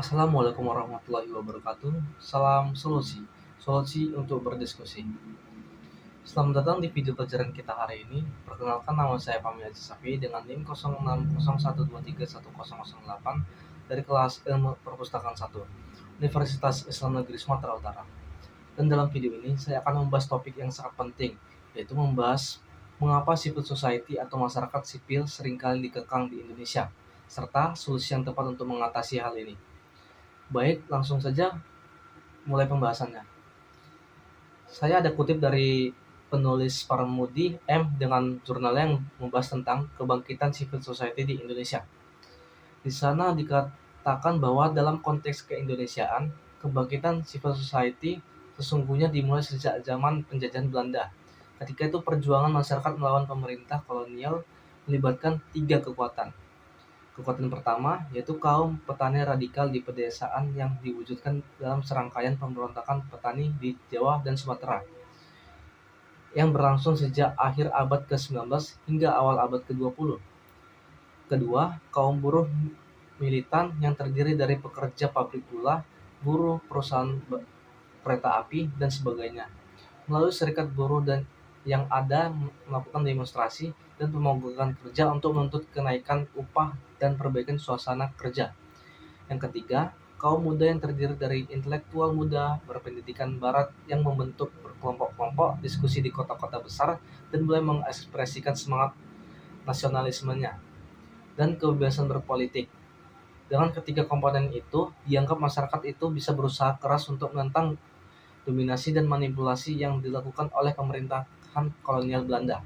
Assalamualaikum warahmatullahi wabarakatuh. Salam solusi, solusi untuk berdiskusi. Selamat datang di video pelajaran kita hari ini. Perkenalkan, nama saya Fahmi Haji Safi dengan NIM 0601231008 dari kelas Ilmu Perpustakaan 1, Universitas Islam Negeri Sumatera Utara. Dan dalam video ini saya akan membahas topik yang sangat penting, yaitu membahas mengapa civil society atau masyarakat sipil seringkali dikekang di Indonesia, serta solusi yang tepat untuk mengatasi hal ini. Baik, langsung saja mulai pembahasannya. Saya ada kutip dari penulis Parmudi M dengan jurnal yang membahas tentang kebangkitan civil society di Indonesia. Di sana dikatakan bahwa dalam konteks keindonesiaan, kebangkitan civil society sesungguhnya dimulai sejak zaman penjajahan Belanda. Ketika itu perjuangan masyarakat melawan pemerintah kolonial melibatkan tiga kekuatan. Kekuatan pertama yaitu kaum petani radikal di pedesaan yang diwujudkan dalam serangkaian pemberontakan petani di Jawa dan Sumatera yang berlangsung sejak akhir abad ke-19 hingga awal abad ke-20. Kedua, kaum buruh militan yang terdiri dari pekerja pabrik gula, buruh perusahaan kereta api, dan sebagainya. Melalui serikat buruh dan yang ada melakukan demonstrasi dan pemogokan kerja untuk menuntut kenaikan upah dan perbaikan suasana kerja. Yang ketiga, kaum muda yang terdiri dari intelektual muda berpendidikan barat yang membentuk berkelompok-kelompok diskusi di kota-kota besar dan mulai mengekspresikan semangat nasionalismenya dan kebebasan berpolitik. Dengan ketiga komponen itu, dianggap masyarakat itu bisa berusaha keras untuk menentang dominasi dan manipulasi yang dilakukan oleh pemerintahan kolonial Belanda.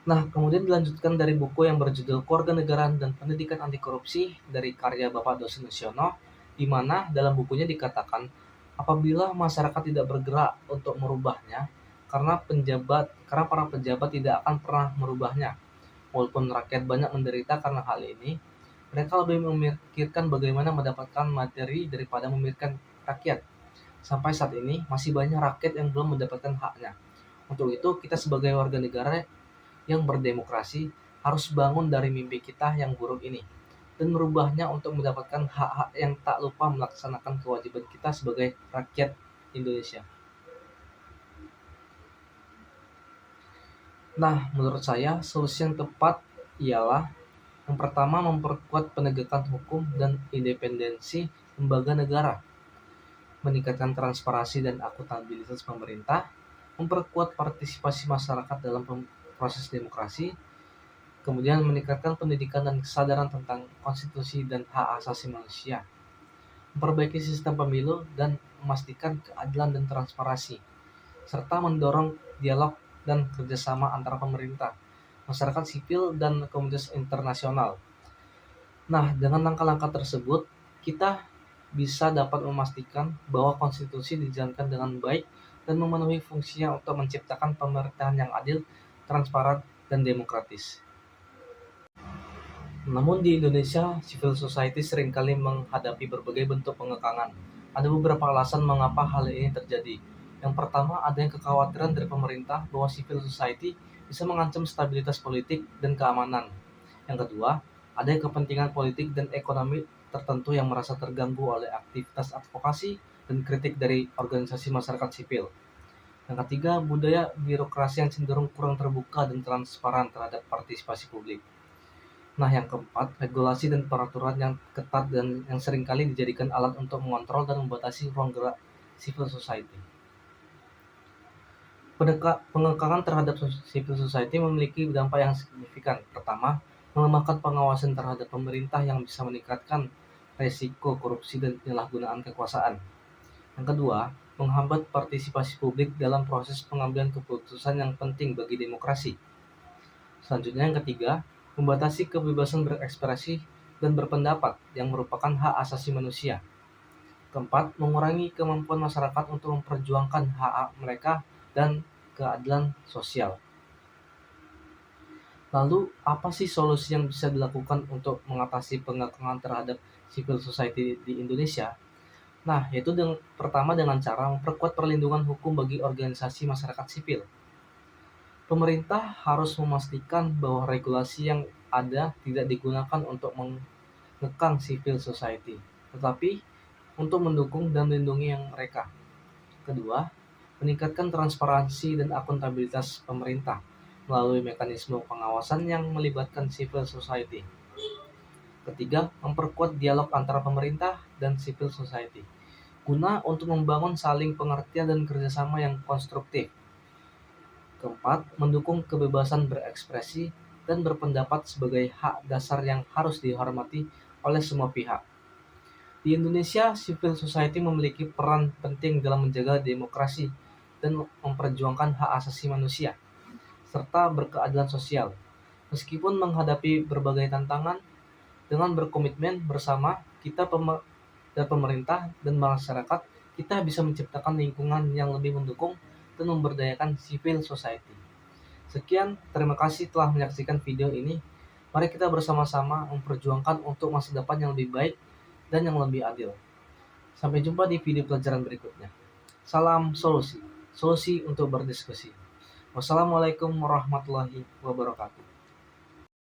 Nah, kemudian dilanjutkan dari buku yang berjudul Kewarganegaraan dan Pendidikan Anti Korupsi dari karya Bapak Dosen Siono, di mana dalam bukunya dikatakan apabila masyarakat tidak bergerak untuk merubahnya, karena para pejabat tidak akan pernah merubahnya. Walaupun rakyat banyak menderita karena hal ini, mereka lebih memikirkan bagaimana mendapatkan materi daripada memikirkan rakyat. Sampai saat ini masih banyak rakyat yang belum mendapatkan haknya. Untuk itu, kita sebagai warga negara yang berdemokrasi harus bangun dari mimpi kita yang buruk ini dan merubahnya untuk mendapatkan hak-hak yang tak lupa melaksanakan kewajiban kita sebagai rakyat Indonesia. Nah, menurut saya solusi yang tepat ialah yang pertama memperkuat penegakan hukum dan independensi lembaga negara, meningkatkan transparansi dan akuntabilitas pemerintah, memperkuat partisipasi masyarakat dalam proses demokrasi, kemudian meningkatkan pendidikan dan kesadaran tentang konstitusi dan hak asasi manusia, memperbaiki sistem pemilu dan memastikan keadilan dan transparansi, serta mendorong dialog dan kerjasama antara pemerintah, masyarakat sipil, dan komunitas internasional. Nah, dengan langkah-langkah tersebut, kita bisa dapat memastikan bahwa konstitusi dijalankan dengan baik dan memenuhi fungsinya untuk menciptakan pemerintahan yang adil, transparan, dan demokratis. Namun di Indonesia, civil society seringkali menghadapi berbagai bentuk pengekangan. Ada beberapa alasan mengapa hal ini terjadi. Yang pertama, adanya kekhawatiran dari pemerintah bahwa civil society bisa mengancam stabilitas politik dan keamanan. Yang kedua, ada kepentingan politik dan ekonomi tertentu yang merasa terganggu oleh aktivitas advokasi dan kritik dari organisasi masyarakat sipil. Yang ketiga, budaya birokrasi yang cenderung kurang terbuka dan transparan terhadap partisipasi publik. Nah, yang keempat, regulasi dan peraturan yang ketat dan yang seringkali dijadikan alat untuk mengontrol dan membatasi ruang gerak civil society. Pengekangan terhadap civil society memiliki dampak yang signifikan. Pertama, melemahkan pengawasan terhadap pemerintah yang bisa meningkatkan resiko korupsi dan penyalahgunaan kekuasaan. Yang kedua, menghambat partisipasi publik dalam proses pengambilan keputusan yang penting bagi demokrasi. Selanjutnya yang ketiga, membatasi kebebasan berekspresi dan berpendapat yang merupakan hak asasi manusia. Keempat, mengurangi kemampuan masyarakat untuk memperjuangkan hak-hak mereka dan keadilan sosial. Lalu, apa sih solusi yang bisa dilakukan untuk mengatasi pengekangan terhadap civil society di Indonesia? Nah, yaitu pertama dengan cara memperkuat perlindungan hukum bagi organisasi masyarakat sipil. Pemerintah harus memastikan bahwa regulasi yang ada tidak digunakan untuk ngekang civil society, tetapi untuk mendukung dan melindungi yang mereka. Kedua, meningkatkan transparansi dan akuntabilitas pemerintah melalui mekanisme pengawasan yang melibatkan civil society. Ketiga, memperkuat dialog antara pemerintah dan civil society, guna untuk membangun saling pengertian dan kerjasama yang konstruktif. Keempat, mendukung kebebasan berekspresi dan berpendapat sebagai hak dasar yang harus dihormati oleh semua pihak. Di Indonesia, civil society memiliki peran penting dalam menjaga demokrasi dan memperjuangkan hak asasi manusia, serta berkeadilan sosial. Meskipun menghadapi berbagai tantangan, dengan berkomitmen bersama, kita dan pemerintah dan masyarakat, kita bisa menciptakan lingkungan yang lebih mendukung dan memberdayakan civil society. Sekian, terima kasih telah menyaksikan video ini. Mari kita bersama-sama memperjuangkan untuk masa depan yang lebih baik dan yang lebih adil. Sampai jumpa di video pelajaran berikutnya. Salam solusi, solusi untuk berdiskusi. Wassalamualaikum warahmatullahi wabarakatuh.